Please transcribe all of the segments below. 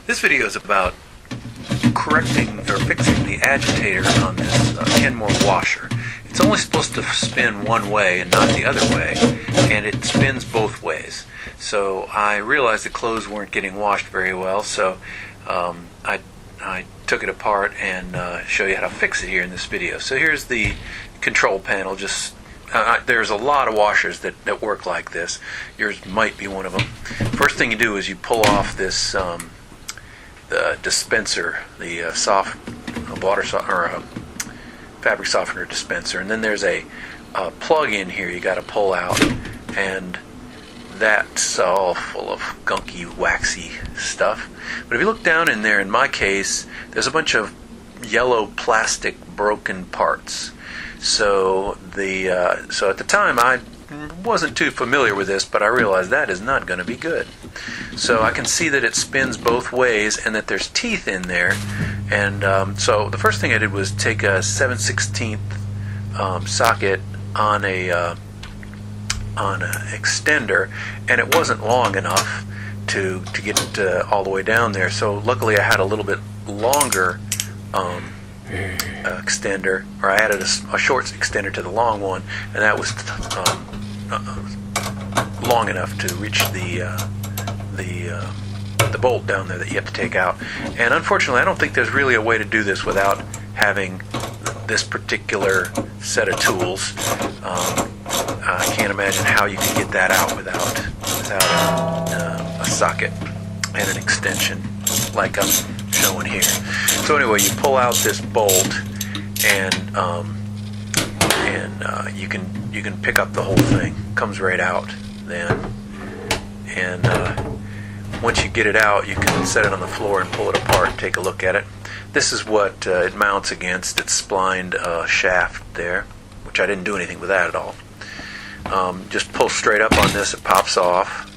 This video is about correcting or fixing the agitator on this Kenmore washer. It's only supposed to spin one way and not the other way, and it spins both ways. So I realized the clothes weren't getting washed very well, so I took it apart and show you how to fix it here in this video. So here's the control panel. There's a lot of washers that work like this. Yours might be one of them. First thing you do is you pull off this the dispenser, the fabric softener dispenser, and then there's a plug in here you got to pull out, and that's all full of gunky, waxy stuff. But if you look down in there, in my case, there's a bunch of yellow plastic broken parts. So at the time I wasn't too familiar with this, but I realized that is not going to be good. So I can see that it spins both ways and that there's teeth in there. And so the first thing I did was take a 7/16 socket on an extender, and it wasn't long enough to get all the way down there. So luckily I had a little bit longer extender, or I added a short extender to the long one, and that was long enough to reach the bolt down there that you have to take out. And unfortunately, I don't think there's really a way to do this without having this particular set of tools. I can't imagine how you can get that out without a socket and an extension like I'm showing here. So anyway, you pull out this bolt, and you can pick up the whole thing. Comes right out then, and once you get it out, you can set it on the floor and pull it apart and take a look at it. This is what it mounts against. It's splined shaft there, which I didn't do anything with that at all. Just pull straight up on this, it pops off,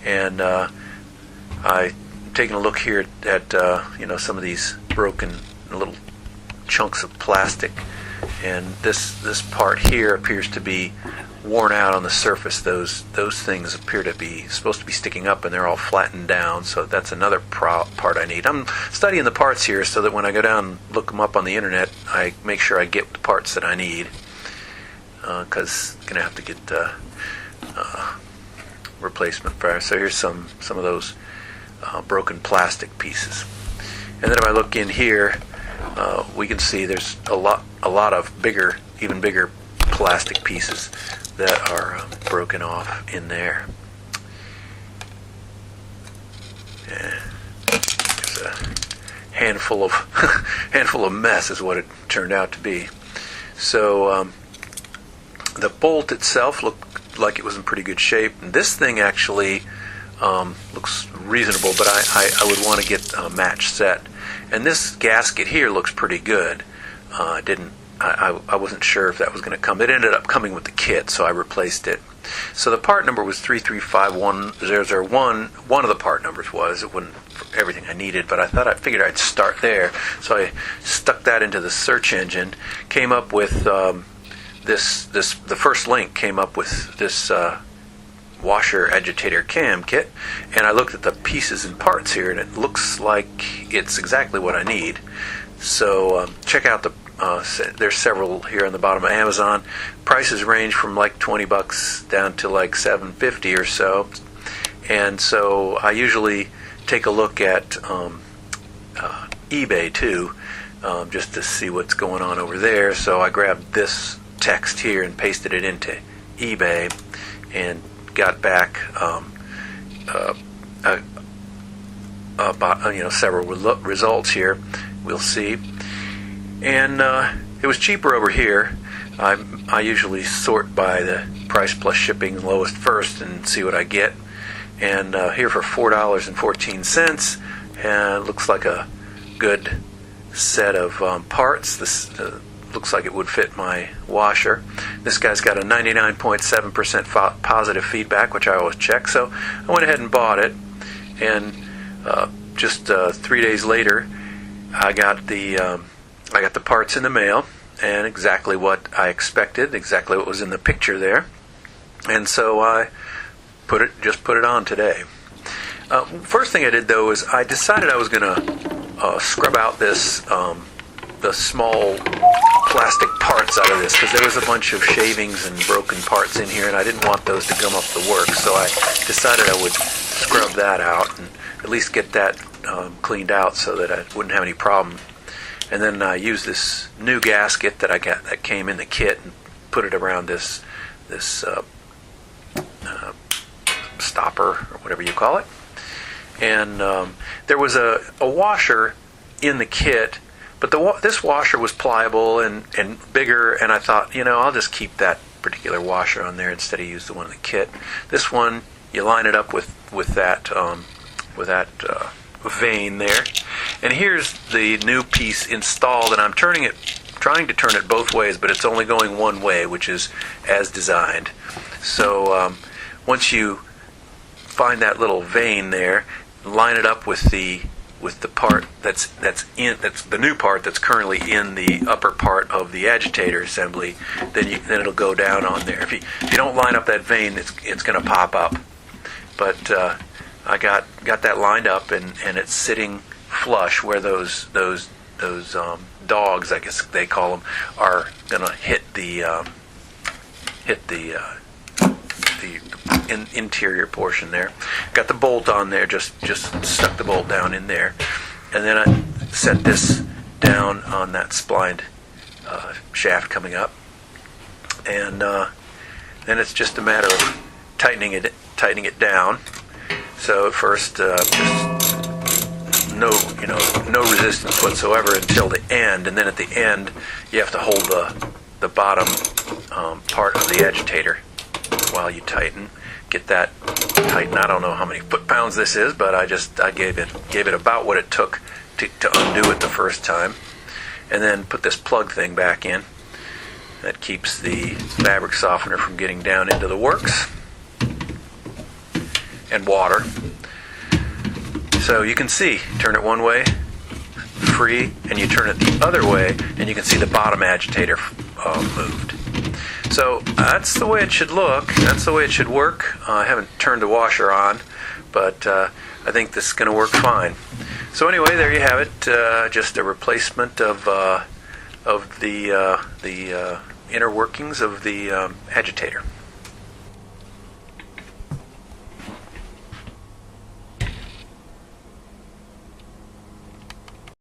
and I taking a look here at some of these broken little chunks of plastic, and this part here appears to be worn out on the surface. Those things appear to be supposed to be sticking up, and they're all flattened down. So that's another part I need. I'm studying the parts here so that when I go down and look them up on the internet, I make sure I get the parts that I need, because I'm gonna have to get replacement parts. So here's some of those broken plastic pieces. And then if I look in here, we can see there's a lot of even bigger plastic pieces that are broken off in there. Yeah. There's a handful of mess is what it turned out to be. So the bolt itself looked like it was in pretty good shape. And this thing actually looks reasonable, but I would want to get a match set. And this gasket here looks pretty good. I wasn't sure if that was going to come. It ended up coming with the kit, so I replaced it. So the part number was 3351001. One of the part numbers was. It wasn't everything I needed, but I figured I'd start there. So I stuck that into the search engine. Came up with the first link came up with this washer agitator cam kit, and I looked at the pieces and parts here, and it looks like it's exactly what I need. So check out there's several here on the bottom of Amazon. Prices range from like $20 down to like $7.50 or so. And so I usually take a look at eBay too, just to see what's going on over there. So I grabbed this text here and pasted it into eBay, and got back several results here. We'll see. And it was cheaper over here. I usually sort by the price plus shipping, lowest first, and see what I get. And here for $4.14, and looks like a good set of parts. This looks like it would fit my washer. This guy's got a 99.7% positive feedback, which I always check. So I went ahead and bought it, and just 3 days later, I got the parts in the mail, and exactly what I expected, exactly what was in the picture there. And so I put it on today. First thing I did though is I decided I was going to scrub out this the small plastic parts out of this, because there was a bunch of shavings and broken parts in here, and I didn't want those to gum up the work. So I decided I would scrub that out and at least get that cleaned out so that I wouldn't have any problem. And then I used this new gasket that I got that came in the kit and put it around this stopper or whatever you call it. And there was a washer in the kit, but this washer was pliable and bigger, and I thought, I'll just keep that particular washer on there instead of use the one in the kit. This one, you line it up with that vein there, and here's the new piece installed, and I'm trying to turn it both ways, but it's only going one way, which is as designed. So once you find that little vein there, line it up with the part that's the new part that's currently in the upper part of the agitator assembly. Then it'll go down on there. If you don't line up that vein, it's going to pop up. But I got that lined up, and it's sitting flush where those dogs, I guess they call them, are going to hit the interior portion there. Got the bolt on there, just stuck the bolt down in there, and then I set this down on that splined shaft coming up, and then it's just a matter of tightening it down. So at first, just no resistance whatsoever until the end, and then at the end you have to hold the bottom part of the agitator while you tighten. Get that tighten. I don't know how many foot-pounds this is, but I gave it about what it took to undo it the first time, and then put this plug thing back in. That keeps the fabric softener from getting down into the works, and water. So you can see, turn it one way, free, and you turn it the other way, and you can see the bottom agitator moved. So that's the way it should look. That's the way it should work. I haven't turned the washer on, but I think this is going to work fine. So anyway, there you have it. Just a replacement of the inner workings of the agitator.